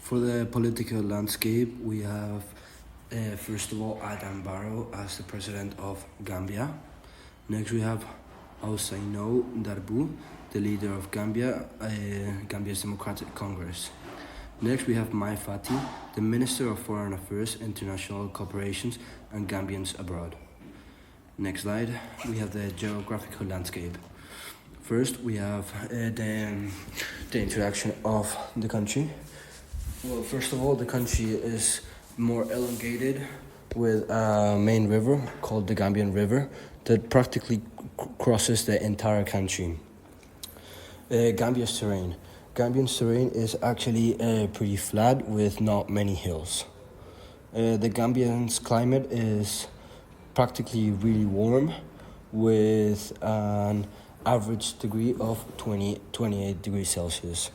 For the political landscape, we have first of all Adam Barrow as the president of Gambia. Next, we have Husseino Darbu, the leader of Gambia's Democratic Congress. Next, we have Mai Fati, the Minister of Foreign Affairs, International Cooperations, and Gambians abroad. Next slide, we have the geographical landscape. First, we have the introduction of the country. Well, first of all, the country is more elongated with a main river called the Gambian River that practically crosses the entire country. Gambia's terrain. Gambian's terrain is actually pretty flat with not many hills. The Gambian's climate is practically really warm with an average degree of 28 degrees Celsius.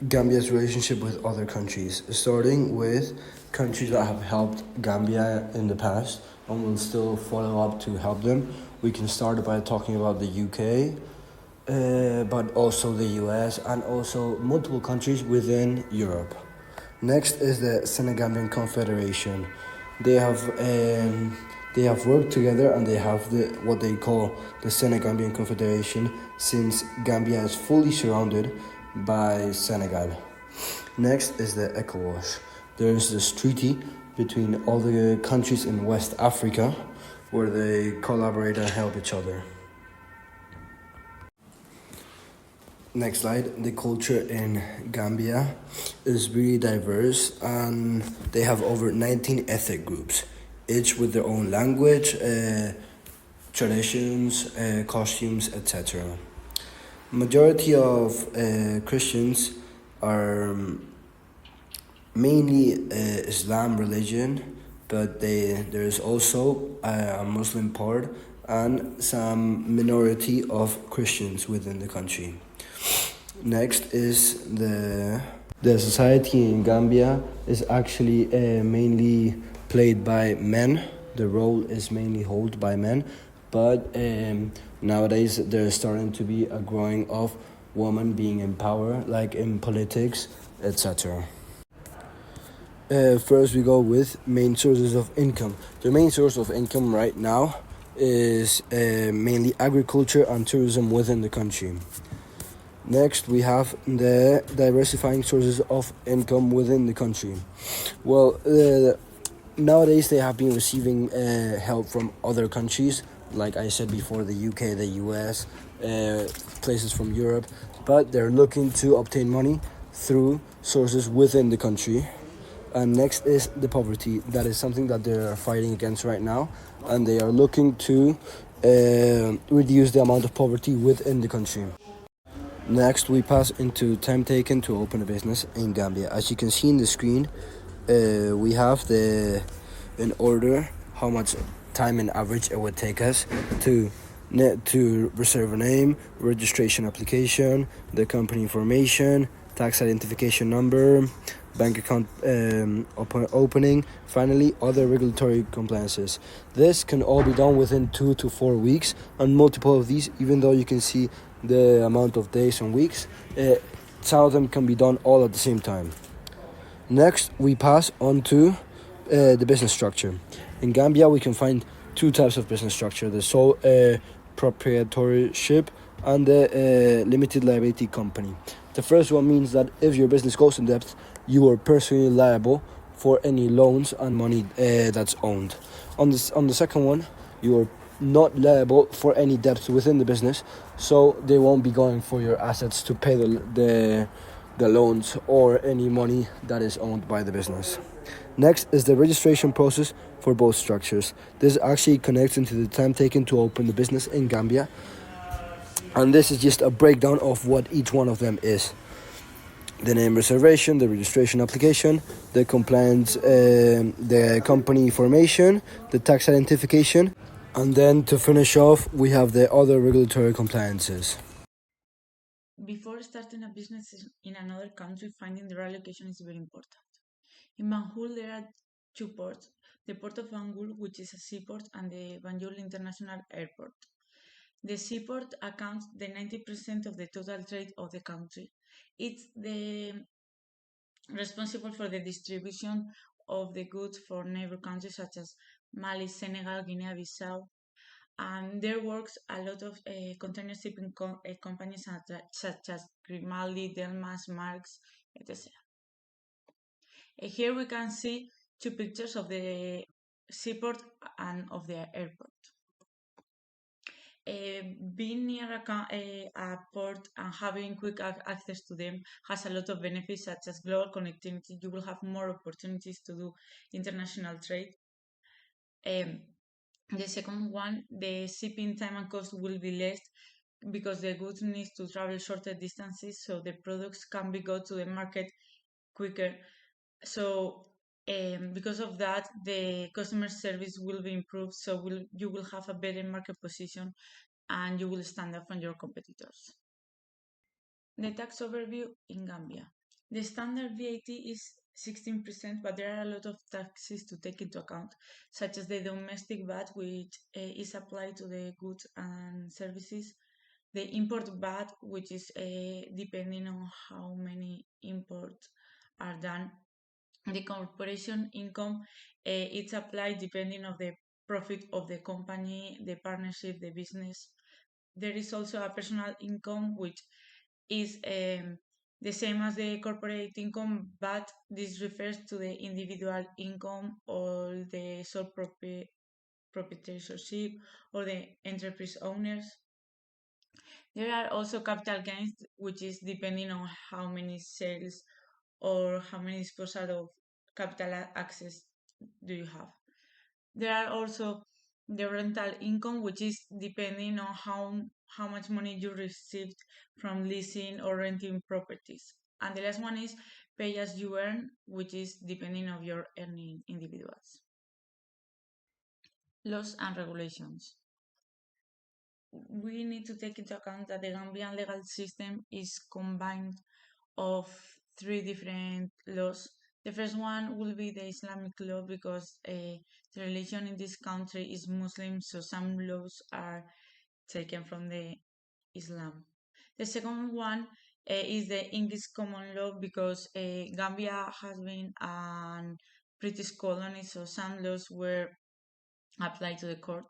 Gambia's relationship with other countries, starting with countries that have helped Gambia in the past and will still follow up to help them. We can start by talking about the UK, but also the US and also multiple countries within Europe. Next is the Senegambian Confederation. They have worked together and they have what they call the Senegambian Confederation since Gambia is fully surrounded by Senegal. Next is the ECOWAS. There is this treaty between all the countries in West Africa where they collaborate and help each other. Next slide. The culture in Gambia is really diverse and they have over 19 ethnic groups, each with their own language, traditions, costumes, etc. Majority of Christians are mainly Islam religion, but there is also a Muslim part and some minority of Christians within the country. Next is the society in Gambia is actually mainly played by men. The role is mainly held by men, but nowadays there's starting to be a growing of women being in power, like in politics, etc. First, we go with main sources of income. The main source of income right now is mainly agriculture and tourism within the country. Next, we have the diversifying sources of income within the country. Well, nowadays they have been receiving help from other countries, like I said before, the UK, the US, places from Europe, but they're looking to obtain money through sources within the country. And next is the poverty. That is something that they're fighting against right now, and they are looking to reduce the amount of poverty within the country. Next, we pass into time taken to open a business in Gambia. As you can see in the screen, we have in order how much time in average it would take us to reserve a name, registration application, the company information, tax identification number, bank account opening, finally other regulatory compliances. This can all be done within 2 to 4 weeks, and multiple of these, even though you can see the amount of days and weeks, some of them can be done all at the same time. Next, we pass on to the business structure. In Gambia, we can find two types of business structure: the sole proprietorship and the limited liability company. The first one means that if your business goes in debt, you are personally liable for any loans and money that's owned. On the second one, you are not liable for any debts within the business, so they won't be going for your assets to pay the loans or any money that is owned by the business. Next is the registration process for both structures. This actually connects into the time taken to open the business in Gambia, and this is just a breakdown of what each one of them is. The name reservation, the registration application, the compliance, the company information, the tax identification, and then to finish off, we have the other regulatory compliances. Before starting a business in another country, finding the right location is very important. In Banjul, there are two ports: the port of Banjul, which is a seaport, and the Banjul International Airport. The seaport accounts the 90% of the total trade of the country. It's responsible for the distribution of the goods for neighbor countries such as Mali, Senegal, Guinea-Bissau, and there works a lot of container shipping companies such as Grimaldi, Delmas, Marks, etc. Here we can see two pictures of the seaport and of the airport. Being near a port and having quick access to them has a lot of benefits, such as global connectivity. You will have more opportunities to do international trade. The second one, the shipping time and cost will be less because the goods need to travel shorter distances, so the products can be got to the market quicker. So because of that, the customer service will be improved, so you will have a better market position and you will stand out from your competitors. The tax overview in Gambia. The standard VAT is 16%, but there are a lot of taxes to take into account, such as the domestic VAT, which is applied to the goods and services, the import VAT, which is depending on how many imports are done, the corporation income, it's applied depending on the profit of the company, the partnership, the business. There is also a personal income, which is the same as the corporate income, but this refers to the individual income or the sole proprietorship or the enterprise owners. There are also capital gains, which is depending on how many sales or how many disposal of capital access do you have. There are also the rental income, which is depending on how much money you received from leasing or renting properties. And the last one is pay as you earn, which is depending on your earning individuals. Laws and regulations. We need to take into account that the Gambian legal system is combined of three different laws. The first one will be the Islamic law because the religion in this country is Muslim, so some laws are taken from the Islam. The second one is the English common law because Gambia has been a British colony, so some laws were applied to the court.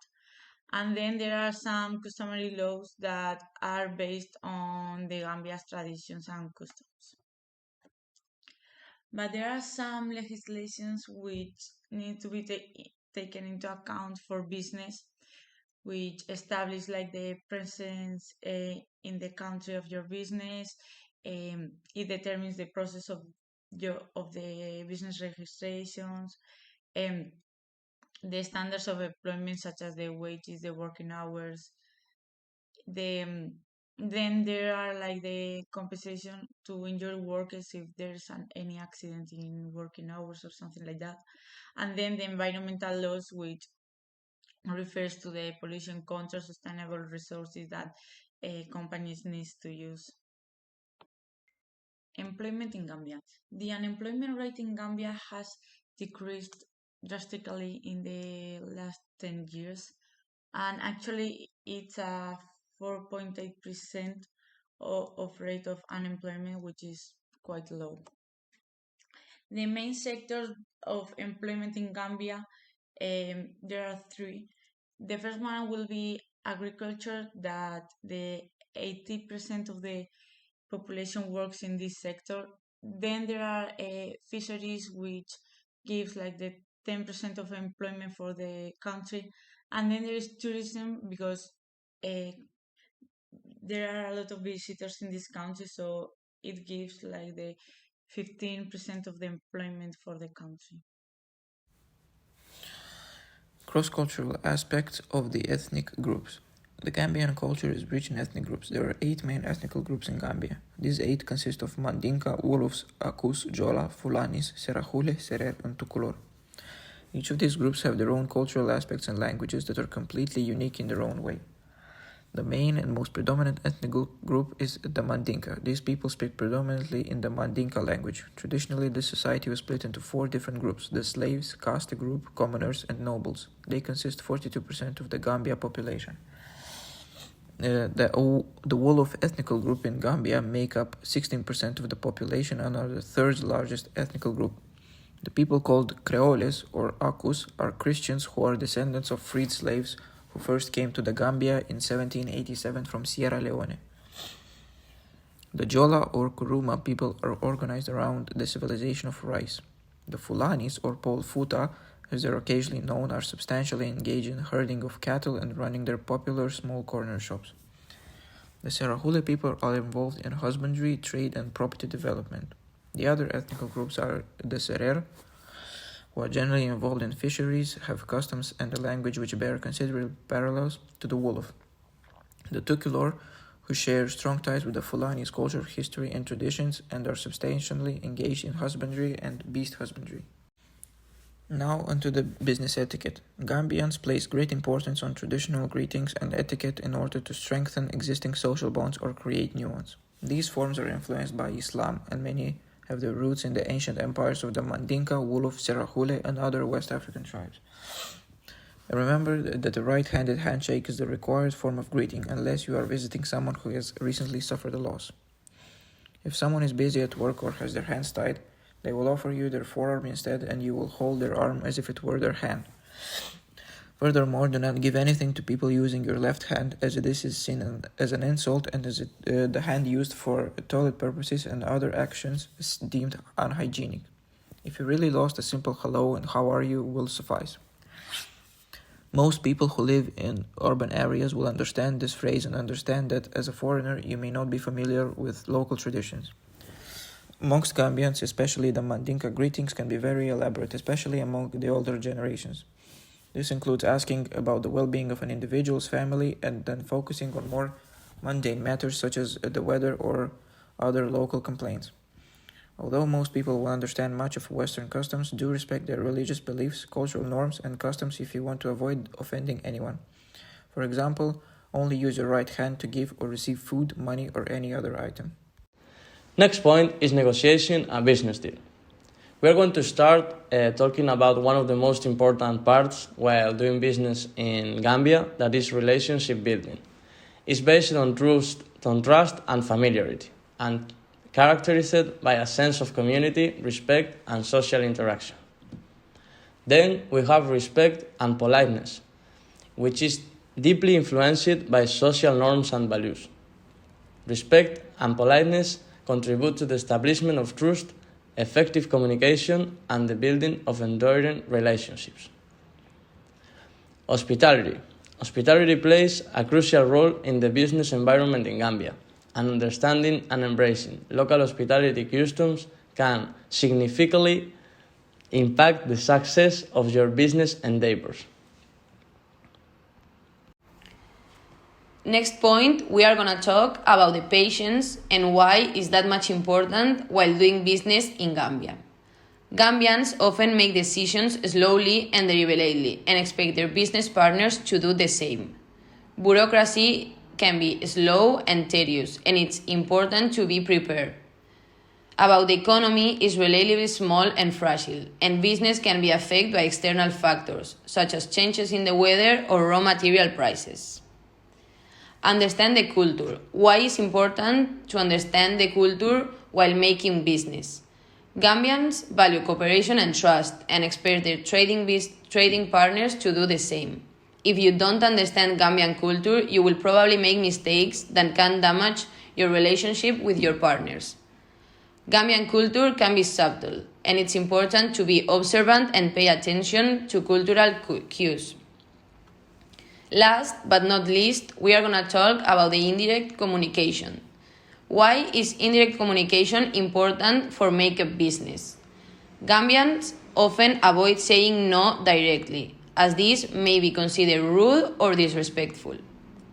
And then there are some customary laws that are based on the Gambia's traditions and customs. But there are some legislations which need to be taken into account for business, which establish like the presence in the country of your business. It determines the process of the business registrations, the standards of employment such as the wages, the working hours, the then there are like the compensation to injured workers if there's any accident in working hours or something like that, and then the environmental laws, which refers to the pollution control, sustainable resources that companies need to use. Employment in Gambia. The unemployment rate in Gambia has decreased drastically in the last 10 years, and actually it's a 4.8% of rate of unemployment, which is quite low. The main sectors of employment in Gambia, there are three. The first one will be agriculture, that the 80% of the population works in this sector. Then there are fisheries, which gives like the 10% of employment for the country. And then there is tourism because uh, there are a lot of visitors in this country, so it gives like the 15% of the employment for the country. Cross-cultural aspects of the ethnic groups. The Gambian culture is rich in ethnic groups. There are 8 main ethnic groups in Gambia. These 8 consist of Mandinka, Wolofs, Akus, Jola, Fulanis, Serajule, Serer, and Tukulor. Each of these groups have their own cultural aspects and languages that are completely unique in their own way. The main and most predominant ethnic group is the Mandinka. These people speak predominantly in the Mandinka language. Traditionally, this society was split into 4 different groups: the slaves, caste group, commoners, and nobles. They consist 42% of the Gambia population. The Wolof ethnic group in Gambia make up 16% of the population and are the third largest ethnic group. The people called Creoles or Akus are Christians who are descendants of freed slaves who first came to the Gambia in 1787 from Sierra Leone. The Jola or Kuruma people are organized around the civilization of rice. The Fulanis or Pol Futa, as they're occasionally known, are substantially engaged in herding of cattle and running their popular small corner shops. The Serahule people are involved in husbandry, trade, and property development. The other ethnic groups are the Serer, who are generally involved in fisheries, have customs and a language which bear considerable parallels to the Wolof. The Tukulor, who share strong ties with the Fulani's culture, history, and traditions, and are substantially engaged in husbandry and beast husbandry. Now onto the business etiquette. Gambians place great importance on traditional greetings and etiquette in order to strengthen existing social bonds or create new ones. These forms are influenced by Islam, and many have their roots in the ancient empires of the Mandinka, Wolof, Serahule, and other West African tribes. Remember that the right-handed handshake is the required form of greeting unless you are visiting someone who has recently suffered a loss. If someone is busy at work or has their hands tied, they will offer you their forearm instead, and you will hold their arm as if it were their hand. Furthermore, do not give anything to people using your left hand, as this is seen as an insult, and as the hand used for toilet purposes and other actions is deemed unhygienic. If you really lost, a simple hello and how are you will suffice. Most people who live in urban areas will understand this phrase and understand that as a foreigner you may not be familiar with local traditions. Amongst Gambians, especially the Mandinka, greetings can be very elaborate, especially among the older generations. This includes asking about the well-being of an individual's family and then focusing on more mundane matters such as the weather or other local complaints. Although most people will understand much of Western customs, do respect their religious beliefs, cultural norms, and customs if you want to avoid offending anyone. For example, only use your right hand to give or receive food, money, or any other item. Next point is negotiation and business deal. We are going to start talking about one of the most important parts while doing business in Gambia, that is relationship building. It's based on trust and familiarity, and characterized by a sense of community, respect, and social interaction. Then we have respect and politeness, which is deeply influenced by social norms and values. Respect and politeness contribute to the establishment of trust, effective communication, and the building of enduring relationships. Hospitality. Hospitality plays a crucial role in the business environment in Gambia, and understanding and embracing local hospitality customs can significantly impact the success of your business endeavors. Next point, we are going to talk about the patience and why is that much important while doing business in Gambia. Gambians often make decisions slowly and deliberately and expect their business partners to do the same. Bureaucracy can be slow and tedious, and it's important to be prepared. About the economy is relatively small and fragile, and business can be affected by external factors, such as changes in the weather or raw material prices. Understand the culture. Why is important to understand the culture while making business? Gambians value cooperation and trust and expect their trading partners to do the same. If you don't understand Gambian culture, you will probably make mistakes that can damage your relationship with your partners. Gambian culture can be subtle, and it's important to be observant and pay attention to cultural cues. Last but not least, we are going to talk about the indirect communication. Why is indirect communication important for makeup business? Gambians often avoid saying no directly, as this may be considered rude or disrespectful.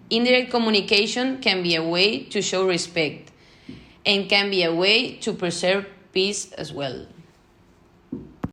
Indirect communication can be a way to show respect and can be a way to preserve peace as well.